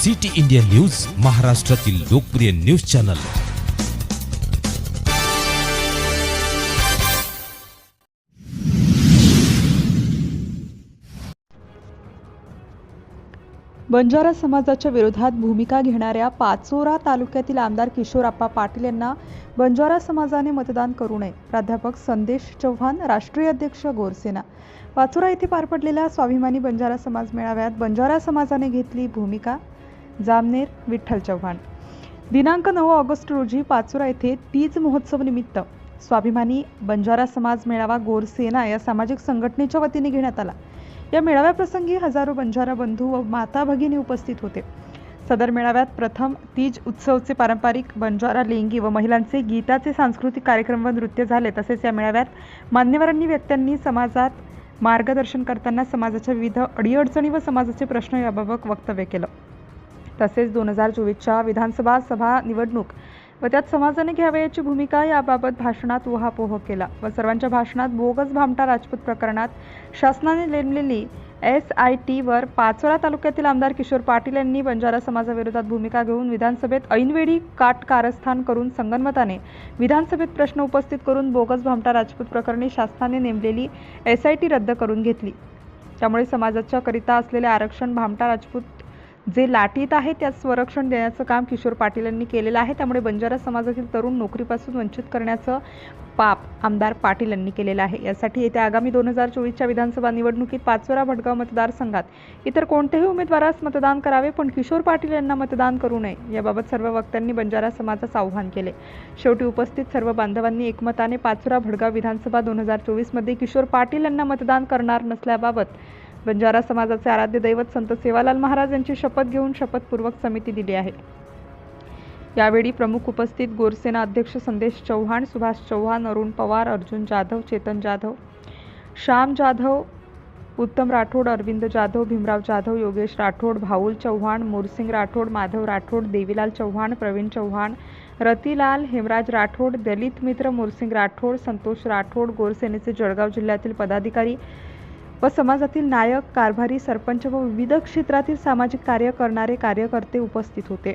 City India news, महाराष्ट्रातील लोकप्रिय news channel. Banjara समाजाच्या विरोधात भूमिका घेणाऱ्या पाचोरा तालुक्यातील आमदार किशोरप्पा पाटील यांना बंजारा समाजाने मतदान करू नये। प्राध्यापक संदेश चव्हाण, राष्ट्रीय अध्यक्ष गोरसेना। पाचोरा येथे पार पडलेल्या स्वाभिमानी बंजारा समाज मेळाव्यात बंजारा समाजाने घेतली भूमिका। जामनेर, विठ्ठल चव्हाण। दिनांक 9 ऑगस्ट रोजी पाचोरा येथे तीज महोत्सव निमित्त स्वाभिमानी बंजारा समाज मेळावा गोरसेना या सामाजिक संघटनेच्या वतीने घेण्यात आला। या मेळाव्याप्रसंगी हजारो बंजारा बंधू व माता भगिनी उपस्थित होते। सदर मेळाव्यात प्रथम तीज उत्सवचे पारंपरिक बंजारा लेंगी व महिलांचे गीताचे सांस्कृतिक कार्यक्रम व नृत्य झाले। तसेच या मेळाव्यात मान्यवरांनी व्यक्तींनी समाजात मार्गदर्शन करताना समाजाच्या विविध अडीअडचणी व समाजाचे प्रश्न याबाबत वक्तव्य केलं। तसेच 2024च्या विधानसभा सभा निवडणूक व त्यात समाजाने घ्यावयाची भूमिका याबाबत भाषणात उहापोह केला व सर्वांच्या भाषणात बोगस भामटा राजपूत प्रकरणात शासनाने नेमलेली SIT वर पाचोरा तालुक्यातील आमदार किशोर पाटील यांनी बंजारा समाजाविरोधात भूमिका घेऊन विधानसभेत ऐनवेळी कारस्थान करून संगनमताने विधानसभेत प्रश्न उपस्थित करून बोगस भामटा राजपूत प्रकरणी शासनाने नेमलेली SIT रद्द करून घेतली। त्यामुळे समाजाच्या करिता असलेले आरक्षण भामटा राजपूत जे लाटीत आहे त्यास संरक्षण देण्याचं काम किशोर पाटील यांनी केलेलं आहे। त्यामुळे बंजारा समाजातील तरुण नोकरीपासून वंचित करण्याचं पाप आमदार पाटील यांनी केलेलं आहे। यासाठी येत्या आगामी 2024च्या विधानसभा निवडणुकीत पाचोरा भडगाव मतदारसंघात इतर कोणत्याही उमेदवारास मतदान करावे, पण किशोर पाटील यांना मतदान करू नये याबाबत सर्व वक्त्यांनी बंजारा समाजास आवाहन केले। शेवटी उपस्थित सर्व बांधवांनी एकमताने पाचोरा भडगाव विधानसभा 2024 मध्ये किशोर पाटील यांना मतदान करणार नसल्याबाबत बंजारा समाजाचे आराध्य दैवत संत सेवालाल महाराज यांची शपथ घेऊन शपथपूर्वक समिती दिली आहे। यावेळी प्रमुख उपस्थित गोरसेना अध्यक्ष संदेश चव्हाण, सुभाष चव्हाण, अरुण पवार, अर्जुन जाधव, चेतन जाधव, श्याम जाधव, उत्तम राठोड, अरविंद जाधव, भीमराव जाधव, योगेश राठोड, भाऊल चव्हाण, मोरसिंग राठोड, माधव राठोड, देवीलाल चव्हाण, प्रवीण चव्हाण, रतिलाल, हेमराज राठोड, दलित मित्र मोरसिंग राठोड, संतोष राठोड, गोरसेनेचे जळगाव जिल्ह्यातील पदाधिकारी व समाजातील नायक, कारभारी, सरपंच व विविध क्षेत्रातील सामाजिक कार्य करणारे कार्यकर्ते उपस्थित होते।